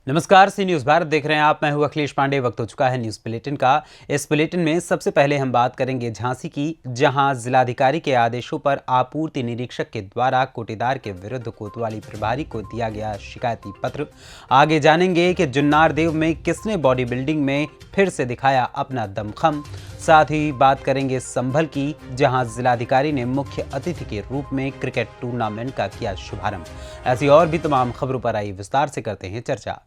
नमस्कार, सी न्यूज़ भारत देख रहे हैं आप। मैं हूं अखिलेश पांडे। वक्त हो चुका है न्यूज़ बुलेटिन का। इस बुलेटिन में सबसे पहले हम बात करेंगे झांसी की, जहां जिलाधिकारी के आदेशों पर आपूर्ति निरीक्षक के द्वारा कोटेदार के विरुद्ध कोतवाली प्रभारी को दिया गया शिकायती पत्र। आगे जानेंगे कि जुन्नार देव में किसने बॉडी बिल्डिंग में फिर से दिखाया अपना दमखम। साथ ही बात करेंगे संभल की, जहां जिलाधिकारी ने मुख्य अतिथि के रूप में क्रिकेट टूर्नामेंट का किया शुभारंभ। ऐसी और भी तमाम खबरों पर आई विस्तार से करते हैं चर्चा।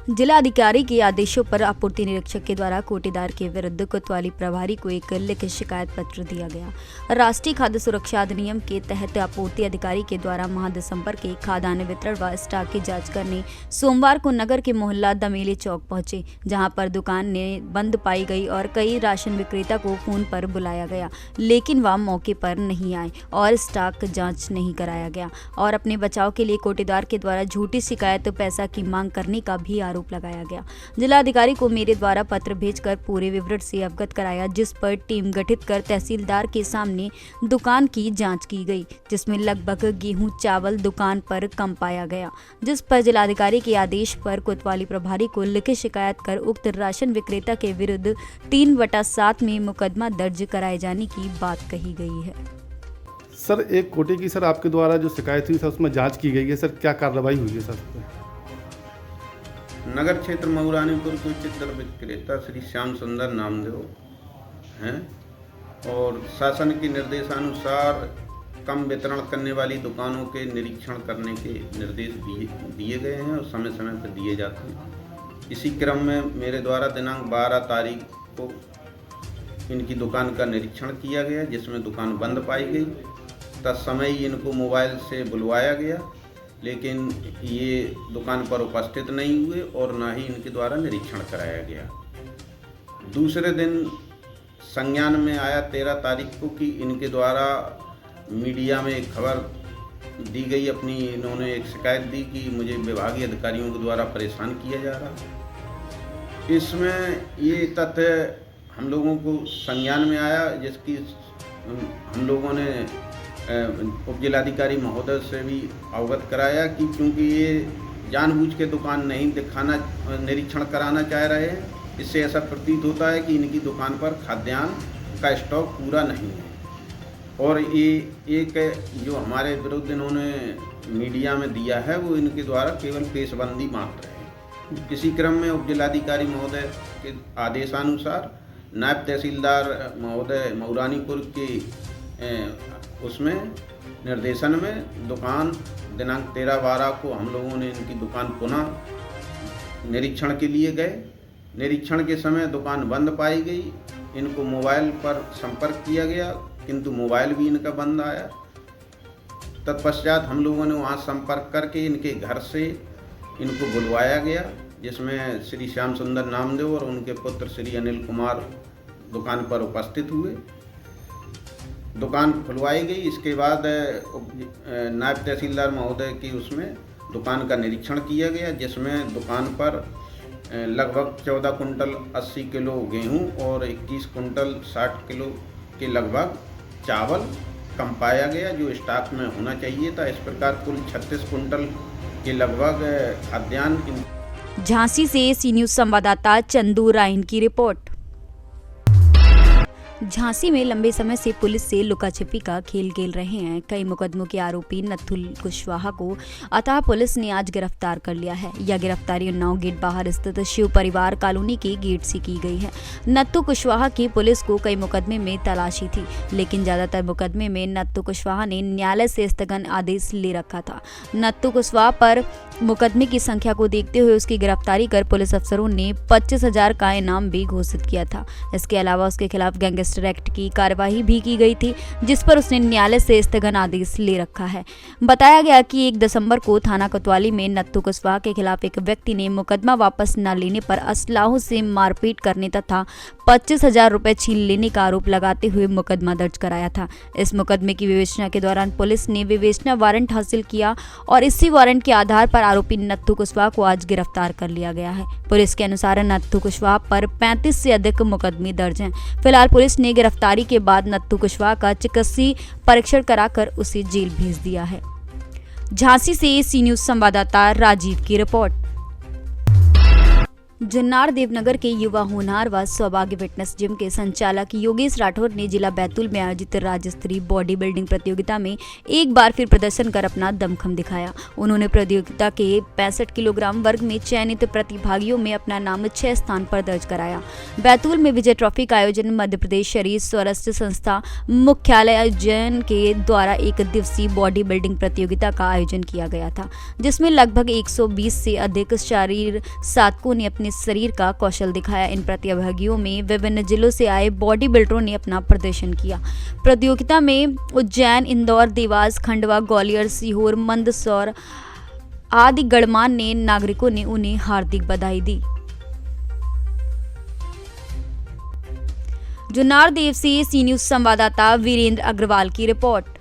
जिलाधिकारी के आदेशों पर आपूर्ति निरीक्षक के द्वारा कोटेदार के विरुद्ध कोतवाली प्रभारी को एक लिखित शिकायत पत्र दिया गया। राष्ट्रीय खाद्य सुरक्षा अधिनियम के तहत आपूर्ति अधिकारी के द्वारा माह दिसंबर के खाद्यान्न वितरण व स्टॉक की जांच करने सोमवार को नगर के मोहल्ला दमेली चौक पहुंचे, जहां पर दुकान ने बंद पाई गई और कई राशन विक्रेता को फोन पर बुलाया गया, लेकिन वह मौके पर नहीं आए और स्टॉक जाँच नहीं कराया गया और अपने बचाव के लिए कोटेदार के द्वारा झूठी शिकायत पैसा की मांग करने का भी आरोप लगाया गया। जिलाधिकारी को मेरे द्वारा पत्र भेजकर पूरे विवरण से अवगत कराया, जिस पर टीम गठित कर तहसीलदार के सामने दुकान की जांच की गई, जिसमें लगभग गेहूं चावल दुकान पर कम पाया गया, जिस पर जिलाधिकारी के आदेश पर कोतवाली प्रभारी को लिखित शिकायत कर उक्त राशन विक्रेता के विरुद्ध 3/7 में मुकदमा दर्ज कराए जाने की बात कही गई है। सर, एक कोटे की सर आपके द्वारा जो शिकायत हुई सर उसमें जांच की गई है सर, क्या कार्रवाई हुई है सर? नगर क्षेत्र मऊरानीपुर के चित्र विक्रेता श्री श्याम सुंदर नामदेव हैं और शासन के निर्देशानुसार कम वितरण करने वाली दुकानों के निरीक्षण करने के निर्देश दिए गए हैं और समय समय पर दिए जाते हैं। इसी क्रम में मेरे द्वारा दिनांक 12 तारीख को इनकी दुकान का निरीक्षण किया गया, जिसमें दुकान बंद पाई गई। तत्समय ही इनको मोबाइल से बुलवाया गया, लेकिन ये दुकान पर उपस्थित नहीं हुए और ना ही इनके द्वारा निरीक्षण कराया गया। दूसरे दिन संज्ञान में आया 13 तारीख को कि इनके द्वारा मीडिया में एक खबर दी गई, अपनी इन्होंने एक शिकायत दी कि मुझे विभागीय अधिकारियों के द्वारा परेशान किया जा रहा। इसमें ये तथ्य हम लोगों को संज्ञान में आया, जिसकी हम लोगों ने उप जिलाधिकारी महोदय से भी अवगत कराया कि क्योंकि ये जानबूझ के दुकान नहीं दिखाना, निरीक्षण कराना चाह रहे हैं। इससे ऐसा प्रतीत होता है कि इनकी दुकान पर खाद्यान्न का स्टॉक पूरा नहीं है और ये एक जो हमारे विरुद्ध इन्होंने मीडिया में दिया है वो इनके द्वारा केवल पेशबंदी मात्र है। इसी क्रम में उप जिलाधिकारी महोदय के आदेशानुसार नायब तहसीलदार महोदय मऊरानीपुर के उसमें निर्देशन में दुकान दिनांक 13/12 को हम लोगों ने इनकी दुकान पुनः निरीक्षण के लिए गए। निरीक्षण के समय दुकान बंद पाई गई। इनको मोबाइल पर संपर्क किया गया, किंतु मोबाइल भी इनका बंद आया। तत्पश्चात हम लोगों ने वहां संपर्क करके इनके घर से इनको बुलवाया गया, जिसमें श्री श्याम सुंदर नामदेव और उनके पुत्र श्री अनिल कुमार दुकान पर उपस्थित हुए। दुकान खुलवाई गई। इसके बाद नायब तहसीलदार महोदय की उसमें दुकान का निरीक्षण किया गया, जिसमें दुकान पर लगभग 14 कुंटल 80 किलो गेहूं और 21 कुंटल 60 किलो के लगभग चावल कम पाया गया, जो स्टॉक में होना चाहिए था। इस प्रकार कुल 36 कुंटल के लगभग खाद्यान्न। झांसी से सी न्यूज़ संवाददाता चंदू राइन की रिपोर्ट। झांसी में लंबे समय से पुलिस से लुका छिपी का खेल खेल रहे हैं कई मुकदमों के आरोपी नत्थु कुशवाहा को अतः पुलिस ने आज गिरफ्तार कर लिया है। यह गिरफ्तारी उन्नाव गेट बाहर स्थित शिव परिवार कॉलोनी के गेट से की गई है। नत्थु कुशवाहा की पुलिस को कई मुकदमे में तलाशी थी, लेकिन ज्यादातर मुकदमे में नत्थु कुशवाहा ने न्यायालय से स्थगन आदेश ले रखा था। नत्थु कुशवाहा पर मुकदमे की संख्या को देखते हुए उसकी गिरफ्तारी कर पुलिस अफसरों ने 25,000 का इनाम भी घोषित किया था। इसके अलावा उसके खिलाफ गैंगस्टर एक्ट की कार्यवाही भी की गई थी, जिस पर उसने न्यायालय से स्थगन आदेश ले रखा है। बताया गया कि 1 दिसंबर को थाना कोतवाली में नत्थु कुशवाहा के खिलाफ एक व्यक्ति ने मुकदमा वापस न लेने पर असलाहों से मारपीट करने तथा 25,000 रुपए छीन लेने का आरोप लगाते हुए मुकदमा दर्ज कराया था। इस मुकदमे की विवेचना के दौरान पुलिस ने विवेचना वारंट हासिल किया और इसी वारंट के आधार पर आरोपी नत्थु कुशवाहा को आज गिरफ्तार कर लिया गया है। पुलिस के अनुसार नत्थु कुशवाहा पर 35 से अधिक मुकदमे दर्ज हैं। फिलहाल पुलिस ने गिरफ्तारी के बाद नत्थु कुशवाहा का चिकित्सीय परीक्षण कराकर उसे जेल भेज दिया है। झांसी से सी न्यूज़ संवाददाता राजीव की रिपोर्ट। जन्नार देवनगर के युवा होनहार व सौभाग्य फिटनेस जिम के संचालक योगेश राठौर ने जिला बैतूल में आयोजित राज्य स्तरीय बॉडी बिल्डिंग प्रतियोगिता में एक बार फिर प्रदर्शन कर अपना दमखम दिखाया। उन्होंने प्रतियोगिता के 65 किलोग्राम वर्ग में चयनित प्रतिभागियों में अपना नाम 6 स्थान पर दर्ज कराया। बैतूल में विजय ट्रॉफी का आयोजन मध्य प्रदेश शरीर स्वास्थ्य संस्था मुख्यालय उज्जैन के द्वारा एक दिवसीय बॉडी बिल्डिंग प्रतियोगिता का आयोजन किया गया था, जिसमें लगभग 120 से अधिक शरीर साधकों ने अपने शरीर का कौशल दिखाया। इन प्रतिभागियों में विभिन्न जिलों से आए बॉडी बिल्डरों ने अपना प्रदर्शन किया। प्रतियोगिता में उज्जैन, इंदौर, देवास, खंडवा, ग्वालियर, सीहोर, मंदसौर आदि गणमान्य नागरिकों ने उन्हें हार्दिक बधाई दी। जुन्नार देव से सी न्यूज संवाददाता वीरेंद्र अग्रवाल की रिपोर्ट।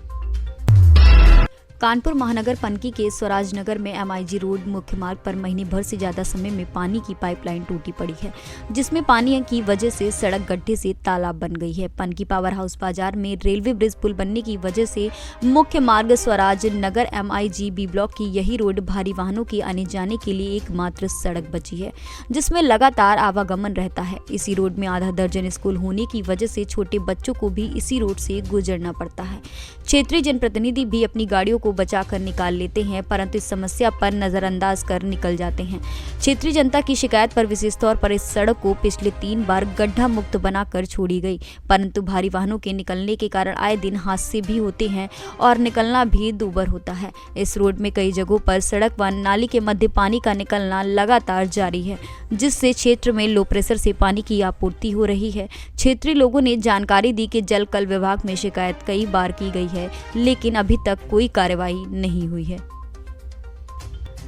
कानपुर महानगर पनकी के स्वराज नगर में MIG रोड मुख्य मार्ग पर महीने भर से ज्यादा समय में पानी की पाइपलाइन टूटी पड़ी है, जिसमें पानी की वजह से सड़क गड्ढे से तालाब बन गई है। पनकी पावर हाउस बाजार में रेलवे ब्रिज पुल बनने की वजह से मुख्य मार्ग स्वराज नगर MIG B ब्लॉक की यही रोड भारी वाहनों के आने जाने के लिए एकमात्र सड़क बची है, जिसमें लगातार आवागमन रहता है। इसी रोड में आधा दर्जन स्कूल होने की वजह से छोटे बच्चों को भी इसी रोड से गुजरना पड़ता है। क्षेत्रीय जनप्रतिनिधि भी अपनी गाड़ियों को बचाकर निकाल लेते हैं, परंतु इस समस्या पर नजरअंदाज कर निकल जाते हैं। क्षेत्रीय जनता की शिकायत पर विशेष तौर पर इस सड़क को पिछले 3 बार गड्ढा मुक्त बनाकर छोड़ी गई, परंतु भारी वाहनों के निकलने के कारण आए दिन हादसे भी होते हैं और निकलना भी दूभर होता है। इस रोड में कई जगहों पर सड़क व नाली के मध्य पानी का निकलना लगातार जारी है, जिससे क्षेत्र में लो प्रेशर से पानी की आपूर्ति हो रही है। क्षेत्रीय लोगों ने जानकारी दी कि जल कल विभाग में शिकायत कई बार की गई है, लेकिन अभी तक कोई कार्रवाई नहीं हुई है।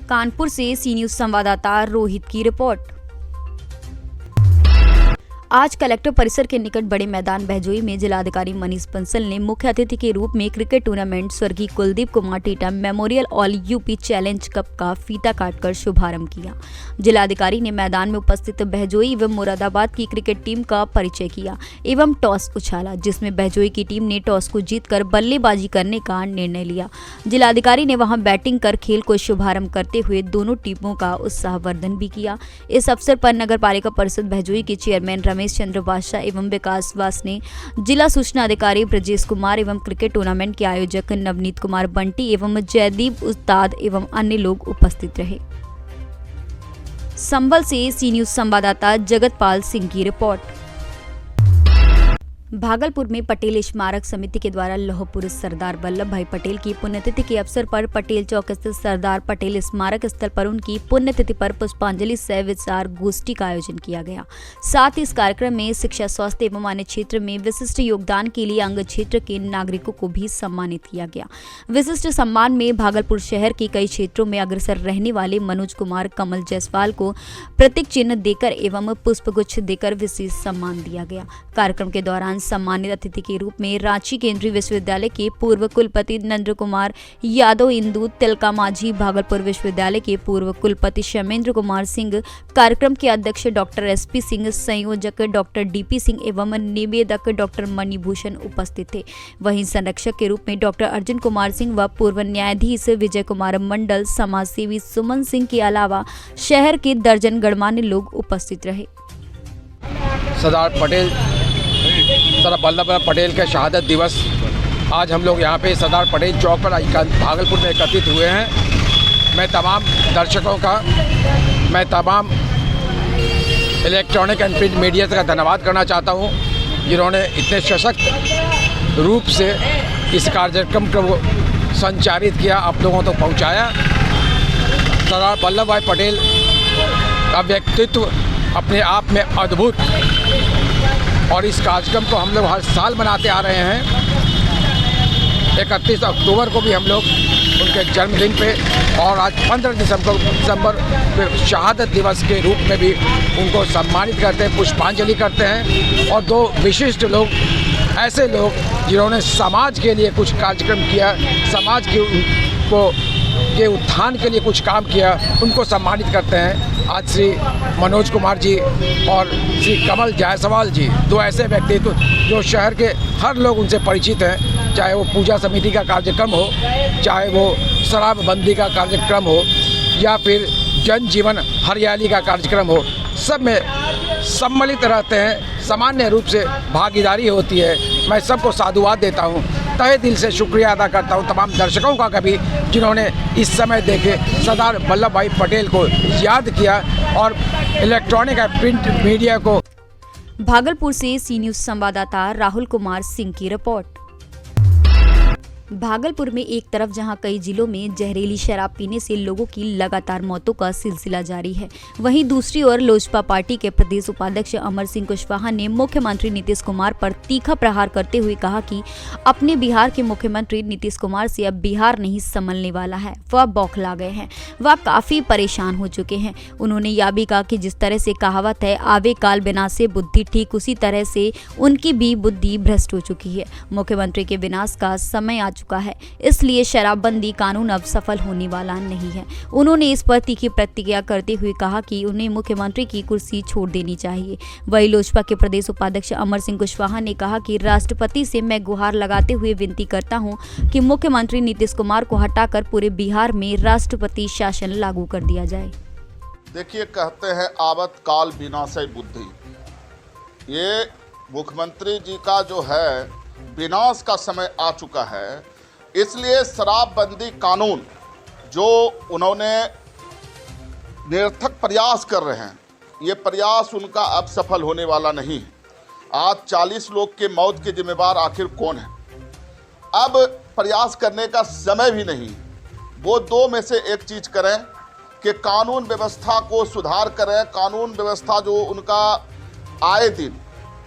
कानपुर से सी न्यूज संवाददाता रोहित की रिपोर्ट। आज कलेक्टर परिसर के निकट बड़े मैदान बहजोई में जिलाधिकारी मनीष बंसल ने मुख्य अतिथि के रूप में क्रिकेट टूर्नामेंट स्वर्गीय Kuldeep Kumar theta memorial all UP challenge cup का फीता काटकर शुभारंभ किया। जिलाधिकारी ने मैदान में उपस्थित बहजोई एवं मुरादाबाद की क्रिकेट टीम का परिचय किया एवं टॉस उछाला, जिसमें बहजोई की टीम ने टॉस को जीतकर बल्लेबाजी करने का निर्णय लिया। जिलाधिकारी ने वहां बैटिंग कर खेल को शुभारंभ करते हुए दोनों टीमों का उत्साहवर्धन भी किया। इस अवसर पर नगर पालिका परिषद बहजोई के चेयरमैन रमेश चंद्र बादशाह एवं विकास वास ने, जिला सूचना अधिकारी ब्रजेश कुमार एवं क्रिकेट टूर्नामेंट के आयोजक नवनीत कुमार बंटी एवं जयदीप उस्ताद एवं अन्य लोग उपस्थित रहे। संभल से सी न्यूज संवाददाता जगतपाल सिंह की रिपोर्ट। भागलपुर में पटेल स्मारक समिति के द्वारा लौह पुरुष सरदार वल्लभ भाई पटेल की पुण्यतिथि के अवसर पर पटेल चौक स्थित सरदार पटेल स्मारक स्थल पर उनकी पुण्यतिथि पर पुष्पांजलि सह विचार गोष्ठी का आयोजन किया गया। साथ ही इस कार्यक्रम में शिक्षा, स्वास्थ्य एवं अन्य क्षेत्र में विशिष्ट योगदान के लिए अंग क्षेत्र के नागरिकों को भी सम्मानित किया गया। विशिष्ट सम्मान में भागलपुर शहर के कई क्षेत्रों में अग्रसर रहने वाले मनोज कुमार कमल जायसवाल को प्रतीक चिन्ह देकर एवं पुष्पगुच्छ देकर विशेष सम्मान दिया गया। कार्यक्रम के दौरान सम्मानित अतिथि के रूप में रांची केंद्रीय विश्वविद्यालय के पूर्व कुलपति नरेंद्र कुमार यादव, इंदू तिलका माझी, भागलपुर विश्वविद्यालय के पूर्व कुलपति शमेंद्र कुमार सिंह, कार्यक्रम के अध्यक्ष डॉक्टर SP सिंह, संयोजक डॉक्टर DP सिंह एवं निवेदक डॉक्टर मणिभूषण उपस्थित थे। वहीं संरक्षक के रूप में डॉक्टर अर्जुन कुमार सिंह व पूर्व न्यायाधीश विजय कुमार मंडल, समाजसेवी सुमन सिंह के अलावा शहर के दर्जन गणमान्य लोग उपस्थित रहे। सरदार वल्लभ भाई पटेल के शहादत दिवस आज हम लोग यहाँ पे सरदार पटेल चौक पर भागलपुर में एकत्रित हुए हैं। मैं तमाम दर्शकों का, मैं तमाम इलेक्ट्रॉनिक एंड प्रिंट मीडिया का धन्यवाद करना चाहता हूँ, जिन्होंने इतने सशक्त रूप से इस कार्यक्रम को संचालित किया, आप लोगों तक पहुँचाया। सरदार वल्लभ भाई पटेल का व्यक्तित्व अपने आप में अद्भुत, और इस कार्यक्रम को हम लोग हर साल मनाते आ रहे हैं। 31 अक्टूबर को भी हम लोग उनके जन्मदिन पे, और आज 15 दिसंबर पे शहादत दिवस के रूप में भी उनको सम्मानित करते हैं, पुष्पांजलि करते हैं। और 2 विशिष्ट लोग, ऐसे लोग जिन्होंने समाज के लिए कुछ कार्यक्रम किया, समाज के उत्थान के लिए कुछ काम किया, उनको सम्मानित करते हैं। आज श्री मनोज कुमार जी और श्री कमल जायसवाल जी, 2 ऐसे व्यक्तित्व जो शहर के हर लोग उनसे परिचित हैं, चाहे वो पूजा समिति का कार्यक्रम हो, चाहे वो शराबबंदी का कार्यक्रम हो, या फिर जन जीवन हरियाली का कार्यक्रम हो। सब में सम्मिलित रहते हैं, सामान्य रूप से भागीदारी होती है। मैं सबको साधुवाद देता हूँ, तहे दिल से शुक्रिया अदा करता हूँ तमाम दर्शकों का कभी जिन्होंने इस समय देखे सरदार वल्लभ भाई पटेल को याद किया और इलेक्ट्रॉनिक और प्रिंट मीडिया को। भागलपुर से सी न्यूज संवाददाता राहुल कुमार सिंह की रिपोर्ट। भागलपुर में एक तरफ जहां कई जिलों में जहरीली शराब पीने से लोगों की लगातार मौतों का सिलसिला जारी है, वहीं दूसरी ओर लोजपा पार्टी के प्रदेश उपाध्यक्ष अमर सिंह कुशवाहा ने मुख्यमंत्री नीतीश कुमार पर तीखा प्रहार करते हुए कहा कि अपने बिहार के मुख्यमंत्री नीतीश कुमार से अब बिहार नहीं संभलने वाला है, वह बौखला गए हैं, वह काफी परेशान हो चुके हैं। उन्होंने यह भी कहा कि जिस तरह से कहावत है आवे काल विनाशे बुद्धि, ठीक उसी तरह से उनकी भी बुद्धि भ्रष्ट हो चुकी है। मुख्यमंत्री के विनाश का समय आ चुका है, इसलिए शराबबंदी कानून अब सफल होने वाला नहीं है। उन्होंने इस पर तीखी प्रतिक्रिया करते हुए कहा कि उन्हें मुख्यमंत्री की कुर्सी छोड़ देनी चाहिए। वही लोजपा के प्रदेश उपाध्यक्ष अमर सिंह कुशवाहा ने कहा कि राष्ट्रपति से मैं गुहार लगाते हुए विनती करता हूं कि मुख्यमंत्री नीतीश कुमार को हटाकर पूरे बिहार में राष्ट्रपति शासन लागू कर दिया जाए। देखिए, कहते हैं आवत काल विनाशय बुद्धि। ये मुख्यमंत्री जी का जो है विनाश का समय आ चुका है, इसलिए शराबबंदी कानून जो उन्होंने निरर्थक प्रयास कर रहे हैं, ये प्रयास उनका अब सफल होने वाला नहीं है। आज 40 लोग के मौत के जिम्मेदार आखिर कौन है? अब प्रयास करने का समय भी नहीं। वो दो में से एक चीज़ करें कि कानून व्यवस्था को सुधार करें। कानून व्यवस्था जो उनका आए दिन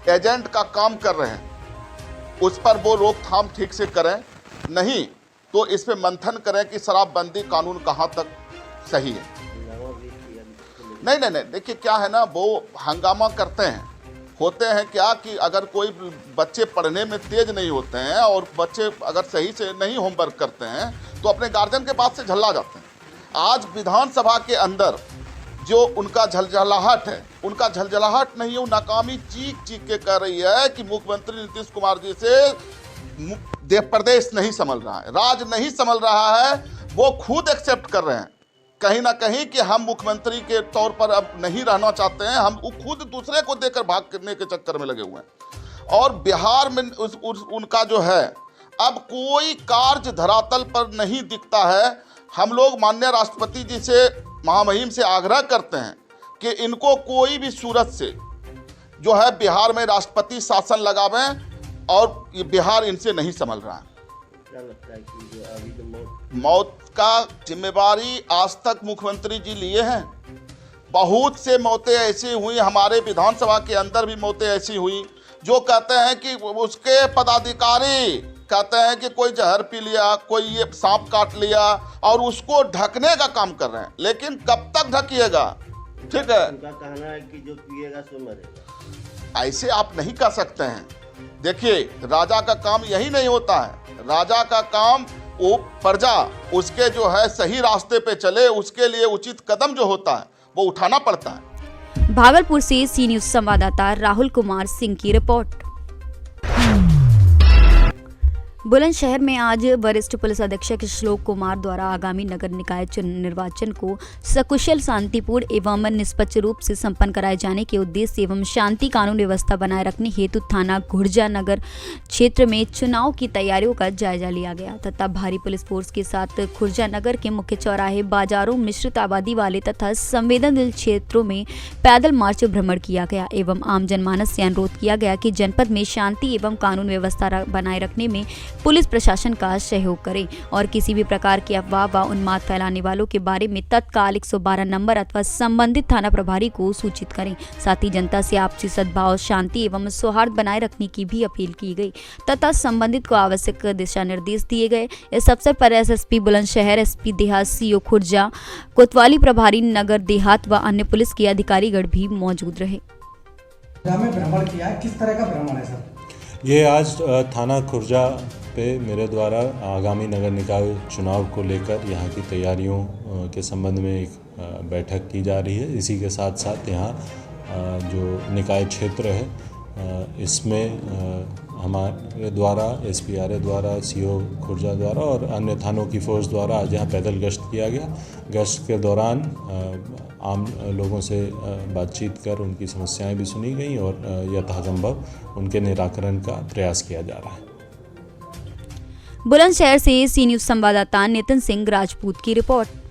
एजेंट का काम कर रहे हैं, उस पर वो रोकथाम ठीक से करें, नहीं तो इस पे मंथन करें कि शराबबंदी कानून कहाँ तक सही है। नहीं, देखिए क्या है ना, वो हंगामा करते हैं। होते हैं क्या कि अगर कोई बच्चे पढ़ने में तेज नहीं होते हैं और बच्चे अगर सही से नहीं होमवर्क करते हैं तो अपने गार्जियन के पास से झल्ला जाते हैं। आज विधानसभा के अंदर जो उनका झलझलाहट है, उनका झलझलाहट नहीं है, वो नाकामी चीख के कह रही है कि मुख्यमंत्री नीतीश कुमार जी से प्रदेश नहीं संभल रहा है, राज नहीं संभल रहा है। वो खुद एक्सेप्ट कर रहे हैं कहीं ना कहीं कि हम मुख्यमंत्री के तौर पर अब नहीं रहना चाहते हैं, हम खुद दूसरे को देकर भागने के चक्कर में लगे हुए हैं। और बिहार में उनका जो है अब कोई कार्य धरातल पर नहीं दिखता है। हम लोग माननीय राष्ट्रपति जी से, महामहिम से आग्रह करते हैं कि इनको कोई भी सूरत से जो है बिहार में राष्ट्रपति शासन लगावें, और ये बिहार इनसे नहीं संभल रहा है। क्या लगता है कि जो अभी जो मौत का जिम्मेवारी आज तक मुख्यमंत्री जी लिए हैं? बहुत से मौतें ऐसी हुई, हमारे विधानसभा के अंदर भी मौतें ऐसी हुई जो कहते हैं कि उसके पदाधिकारी कहते हैं कि कोई जहर पी लिया, कोई ये सांप काट लिया, और उसको ढकने का काम कर रहे हैं। लेकिन कब तक ढकिएगा? ठीक है, उनका कहना है कि जो पिएगा सो मरेगा। ऐसे आप नहीं कर सकते हैं। देखिए, राजा का काम यही नहीं होता है। राजा का काम वो प्रजा उसके जो है सही रास्ते पे चले, उसके लिए उचित कदम जो होता है वो उठाना पड़ता है। भागलपुर से सी न्यूज संवाददाता राहुल कुमार सिंह की रिपोर्ट। बुलंदशहर में आज वरिष्ठ पुलिस अधीक्षक श्लोक कुमार द्वारा आगामी नगर निकाय निर्वाचन को सकुशल, शांतिपूर्ण एवं निष्पक्ष रूप से संपन्न कराए जाने के उद्देश्य एवं शांति कानून व्यवस्था बनाए रखने हेतु थाना खुर्जा नगर क्षेत्र में चुनाव की तैयारियों का जायजा लिया गया तथा भारी पुलिस फोर्स के साथ खुर्जा नगर के मुख्य चौराहे, बाजारों, मिश्रित आबादी वाले तथा संवेदनशील क्षेत्रों में पैदल मार्च भ्रमण किया गया एवं आम जनमानस से अनुरोध किया गया कि जनपद में शांति एवं कानून व्यवस्था बनाए रखने में पुलिस प्रशासन का सहयोग करें और किसी भी प्रकार की अफवाह व उन्माद फैलाने वालों के बारे में तत्काल 112 नंबर अथवा संबंधित थाना प्रभारी को सूचित करें। साथ ही जनता से आपसी सद्भाव, शांति एवं सौहार्द बनाए रखने की भी अपील की गई तथा संबंधित को आवश्यक दिशा निर्देश दिए गए। इस अवसर पर एसएसपी बुलंदशहर, एसपी देहात, सीओ खुर्जा, कोतवाली प्रभारी नगर देहात व अन्य पुलिस के अधिकारीगण भी मौजूद रहे। भ्रमण किया है, किस तरह का भ्रमण है सर? ये आज थाना खुर्जा पे मेरे द्वारा आगामी नगर निकाय चुनाव को लेकर यहाँ की तैयारियों के संबंध में एक बैठक की जा रही है। इसी के साथ साथ यहाँ जो निकाय क्षेत्र है इसमें हमारे द्वारा SPRA द्वारा CO खुर्जा द्वारा और अन्य थानों की फोर्स द्वारा आज यहाँ पैदल गश्त किया गया। गश्त के दौरान आम लोगों से बातचीत कर उनकी समस्याएं भी सुनी गई और यथासंभव उनके निराकरण का प्रयास किया जा रहा है। बुलंदशहर से सी न्यूज संवाददाता नितिन सिंह राजपूत की रिपोर्ट।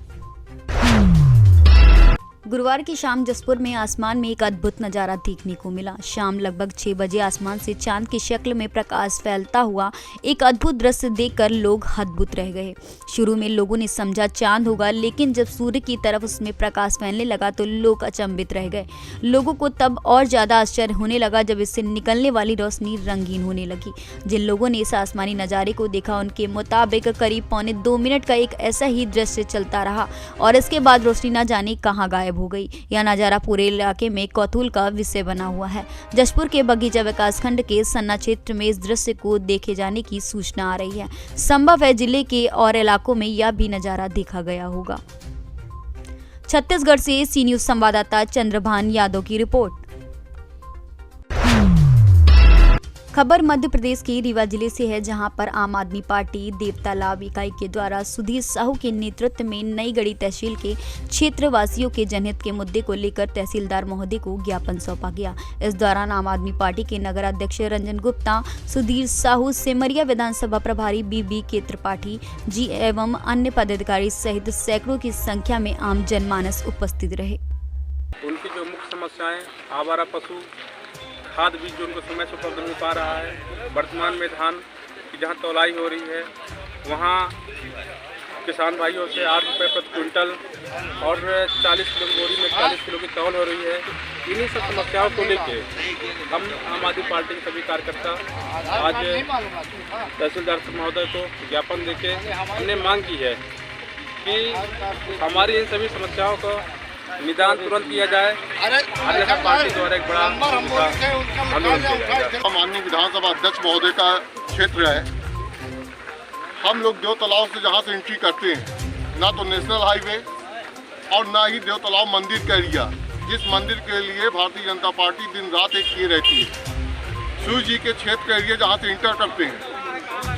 गुरुवार की शाम जसपुर में आसमान में एक अद्भुत नजारा देखने को मिला। शाम लगभग 6 बजे आसमान से चांद की शक्ल में प्रकाश फैलता हुआ एक अद्भुत दृश्य देखकर लोग हतबुत रह गए। शुरू में लोगों ने समझा चांद होगा, लेकिन जब सूर्य की तरफ उसमें प्रकाश फैलने लगा तो लोग अचंभित रह गए। लोगों को तब और ज्यादा आश्चर्य होने लगा जब इससे निकलने वाली रोशनी रंगीन होने लगी। जिन लोगों ने इस आसमानी नजारे को देखा उनके मुताबिक करीब 1.25 मिनट का एक ऐसा ही दृश्य चलता रहा और इसके बाद रोशनी न जाने कहां गायब हो गई। यह नजारा पूरे इलाके में कौतूहल का विषय बना हुआ है। जशपुर के बगीचा विकास खंड के सन्ना क्षेत्र में इस दृश्य को देखे जाने की सूचना आ रही है। संभव है जिले के और इलाकों में यह भी नजारा देखा गया होगा। छत्तीसगढ़ से सी न्यूज संवाददाता चंद्रभान यादव की रिपोर्ट। खबर मध्य प्रदेश के रीवा जिले से है, जहां पर आम आदमी पार्टी देवतालाब इकाई के द्वारा सुधीर साहू के नेतृत्व में नई गढ़ी तहसील के क्षेत्रवासियों के जनहित के मुद्दे को लेकर तहसीलदार महोदय को ज्ञापन सौंपा गया। इस दौरान आम आदमी पार्टी के नगर अध्यक्ष रंजन गुप्ता, सुधीर साहू, सेमरिया विधानसभा प्रभारी BB के त्रिपाठी जी एवं अन्य पदाधिकारी सहित सैकड़ों की संख्या में आम जनमानस उपस्थित रहे। उनकी जो मुख्य समस्याएं आवारा पशु, खाद बीज जो उनको समय से उपलब्ध नहीं पा रहा है, वर्तमान में धान की जहाँ तौलाई हो रही है वहाँ किसान भाइयों से 8 रुपये प्रति क्विंटल और 40 किलो बोरी में 40 किलो की तौल हो रही है। इन्हीं सब समस्याओं को लेके हम आम आदमी पार्टी के सभी कार्यकर्ता आज तहसीलदार महोदय को ज्ञापन देके हमने मांग की है कि हमारी इन सभी समस्याओं को निदान तुरंत किया जाए। अन्यथा पार्टी द्वारा एक बड़ा आंदोलन किया जाएगा। माननीय विधानसभा अध्यक्ष महोदय का क्षेत्र है। हम लोग देव तालाब से जहाँ से एंट्री करते हैं, ना तो नेशनल हाईवे और ना ही देव तालाब मंदिर का एरिया, जिस मंदिर के लिए भारतीय जनता पार्टी दिन रात एक किए रहती है। शिव जी के क्षेत्र का एरिया जहाँ से इंटर करते हैं,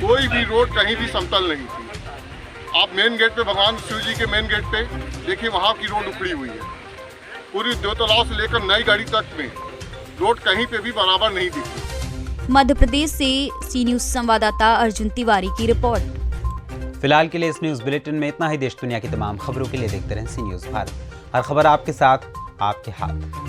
कोई भी रोड कहीं भी समतल नहीं थी। आप मेन गेट पे, भगवान शिव जी के मेन गेट पे देखिए, वहाँ की रोड उखड़ी हुई है। पूरी देव तालाब से लेकर नई गाड़ी तक में रोड कहीं पे भी बराबर नहीं दिखी। मध्य प्रदेश से सी न्यूज संवाददाता अर्जुन तिवारी की रिपोर्ट। फिलहाल के लिए इस न्यूज बुलेटिन में इतना ही। देश दुनिया की तमाम खबरों के लिए देखते रहें सी न्यूज भारत। हर खबर आपके साथ, आपके हाथ।